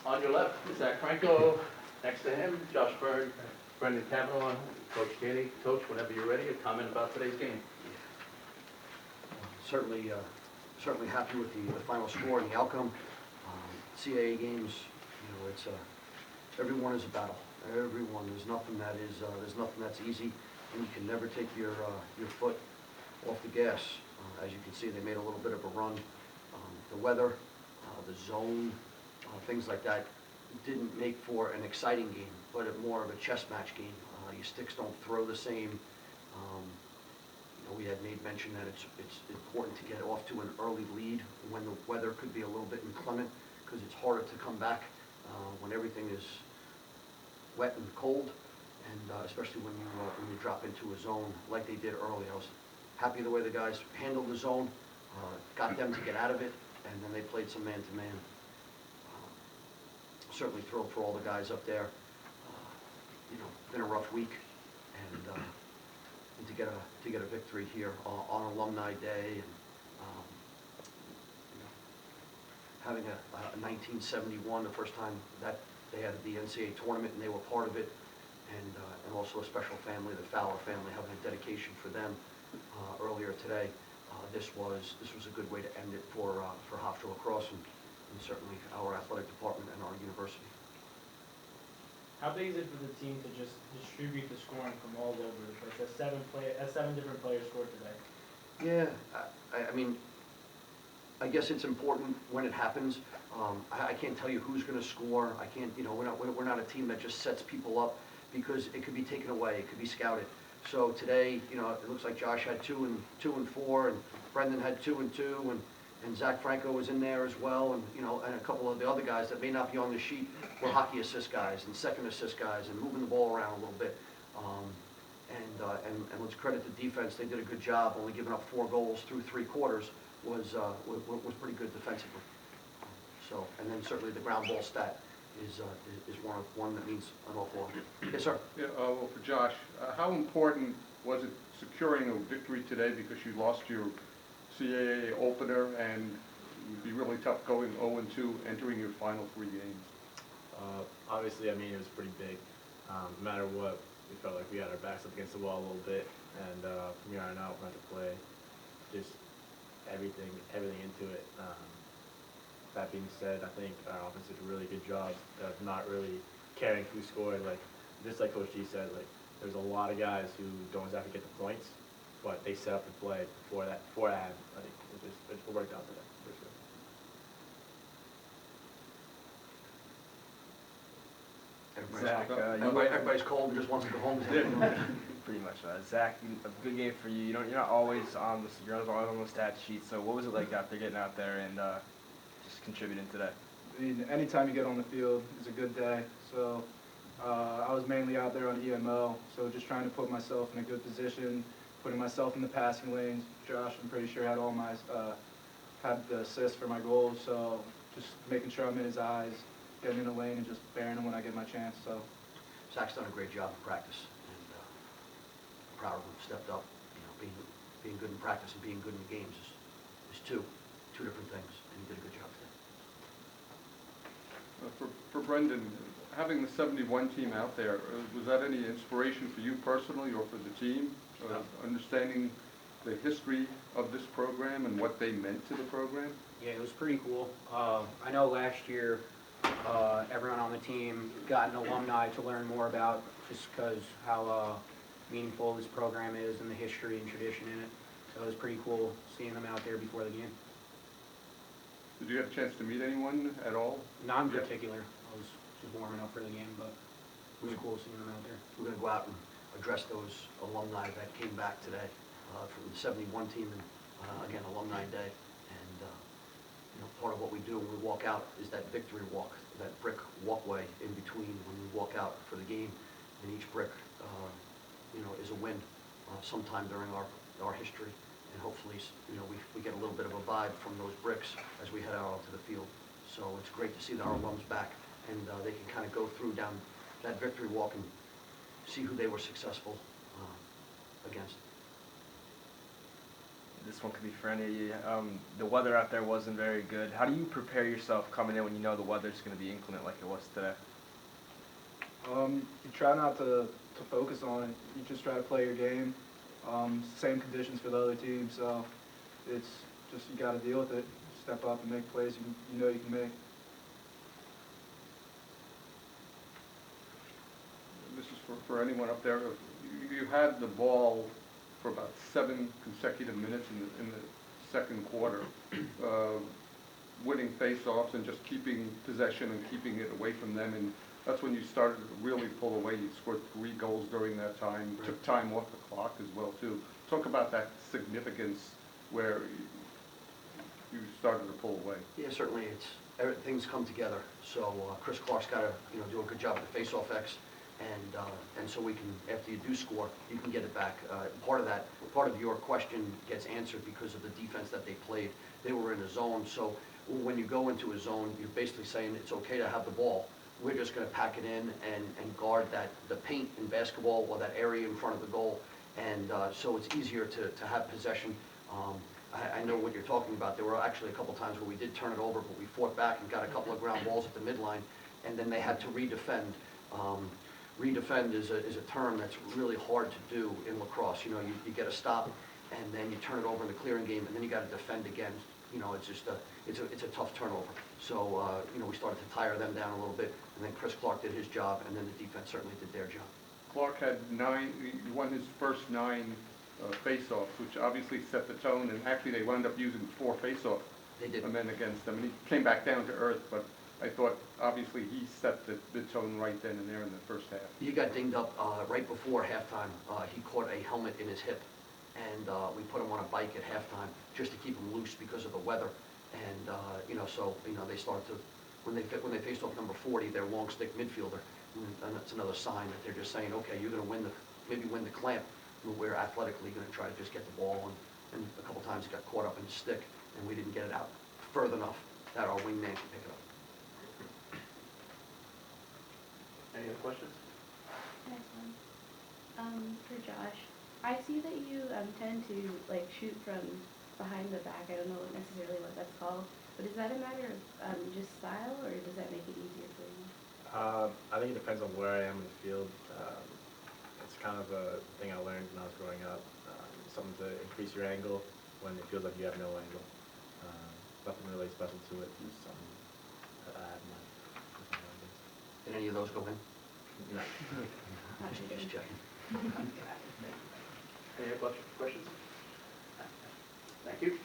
On your left, Zach Franco. Next to him, Josh Byrne, Brendan Kavanaugh, Coach Kenny. Coach, whenever you're ready, a comment about today's game. Certainly happy with the final score and the outcome. CAA games, it's everyone is a battle. Everyone. There's nothing that's easy, and you can never take your foot off the gas. As you can see, they made a little bit of a run. The weather, the zone, things like that didn't make for an exciting game, but more of a chess match game. Your sticks don't throw the same. We had made mention that it's important to get off to an early lead when the weather could be a little bit inclement, because it's harder to come back when everything is wet and cold, and especially when you drop into a zone like they did early. I was happy the way the guys handled the zone, got them to get out of it, and then they played some man-to-man. Certainly thrilled for all the guys up there. Been a rough week, and to get a victory here on Alumni Day, and having a 1971, the first time that they had the NCAA tournament and they were part of it, and also a special family, the Fowler family, having a dedication for them earlier today. This was a good way to end it for Hofstra lacrosse, and certainly our athletic department and our university. How big is it for the team to just distribute the scoring from all over the place? As seven different players scored today. Yeah, I mean, I guess it's important when it happens. I can't tell you who's going to score. I can't, we're not a team that just sets people up, because it could be taken away. It could be scouted. So today, it looks like Josh had 2 and 4, and Brendan had 2 and 2, and Zach Franco was in there as well, and and a couple of the other guys that may not be on the sheet were hockey assist guys and second assist guys and moving the ball around a little bit. And let's credit the defense; they did a good job. Only giving up 4 goals through 3 quarters was pretty good defensively. So, and then certainly the ground ball stat is one that means an awful lot. Yes, sir. Yeah. Well, for Josh, how important was it securing a victory today, because you lost your CAA opener, and it would be really tough going 0-2, entering your final 3 games? Obviously, I mean, it was pretty big. No matter what, we felt like we had our backs up against the wall a little bit, and from here on out, we're going to play just everything into it. That being said, I think our offense did a really good job of not really caring who scored. Just like Coach G said, there's a lot of guys who don't exactly get the points, but they set up the play before that. I think it worked out for them, for sure. Everybody's cold and just wants to go home. Pretty much. Zach, a good game for you. You're not always on the stat sheet. So what was it like getting out there and just contributing today? I mean, anytime you get on the field is a good day. So I was mainly out there on EMO, so just trying to put myself in a good position, putting myself in the passing lanes. Josh, I'm pretty sure, had had the assist for my goals, so just making sure I'm in his eyes, getting in the lane, and just bearing him when I get my chance. So Zach's done a great job in practice, and I'm proud of him. Stepped up. Being good in practice and being good in the games is two different things, and he did a good job today. For Brendan, having the 71 team out there, was that any inspiration for you personally or for the team? Understanding the history of this program and what they meant to the program? Yeah, it was pretty cool. I know last year everyone on the team got an alumni to learn more about, just because how meaningful this program is and the history and tradition in it. So it was pretty cool seeing them out there before the game. Did you have a chance to meet anyone at all? Not in particular. I was just warming up for the game, but it was cool seeing them out there. We're going to go out and address those alumni that came back today from the 71 team, and again, Alumni Day. And part of what we do when we walk out is that victory walk, that brick walkway in between when we walk out for the game. And each brick, is a win sometime during our history. and hopefully, you know, we get a little bit of a vibe from those bricks as we head out onto the field. So it's great to see that our alums back, and they can kind of go through down that victory walk and see who they were successful against. This one could be for any of you. The weather out there wasn't very good. How do you prepare yourself coming in when you know the weather's going to be inclement like it was today? You try not to focus on it. You just try to play your game. Same conditions for the other team, so it's just you got to deal with it. Step up and make plays you know you can make. This is for anyone up there. You had the ball for about 7 consecutive minutes in the second quarter, winning face-offs and just keeping possession and keeping it away from them. And that's when you started to really pull away. You scored 3 goals during that time, took time off the clock as well, too. Talk about that significance where you started to pull away. Yeah, certainly things come together. So Chris Clark's got to do a good job at the face-off X, and so we can, after you do score, you can get it back. Part of your question gets answered because of the defense that they played. They were in a zone, so when you go into a zone, you're basically saying it's okay to have the ball. We're just going to pack it in and guard the paint in basketball or that area in front of the goal, and so it's easier to have possession. I know what you're talking about. There were actually a couple times where we did turn it over, but we fought back and got a couple of ground balls at the midline, and then they had to redefend. Redefend is a term that's really hard to do in lacrosse. You get a stop, and then you turn it over in the clearing game, and then you got to defend again. It's just it's a tough turnover. So we started to tire them down a little bit, and then Chris Clark did his job, and then the defense certainly did their job. Clark had he won his first 9 face-offs, which obviously set the tone, and actually they wound up using 4 face-off men against them, and he came back down to earth, but I thought obviously he set the tone right then and there in the first half. He got dinged up right before halftime. He caught a helmet in his hip, and we put him on a bike at halftime just to keep him loose because of the weather. And so they started to when they faced off number 40, their long stick midfielder, and that's another sign that they're just saying, okay, you're going to maybe win the clamp. We're athletically going to try to just get the ball, and a couple times it got caught up in the stick, and we didn't get it out further enough that our wingman could pick it up. Any other questions? Next one. For Josh, I see that you tend to shoot from behind the back. I don't know necessarily what that's called, but is that a matter of just style, or does that make it easier for you? I think it depends on where I am in the field. It's kind of a thing I learned when I was growing up. Something to increase your angle when it feels like you have no angle. Nothing really special to it. Just something that I have in mind. Did any of those go in? No. Just checking. Any other questions? Thank you.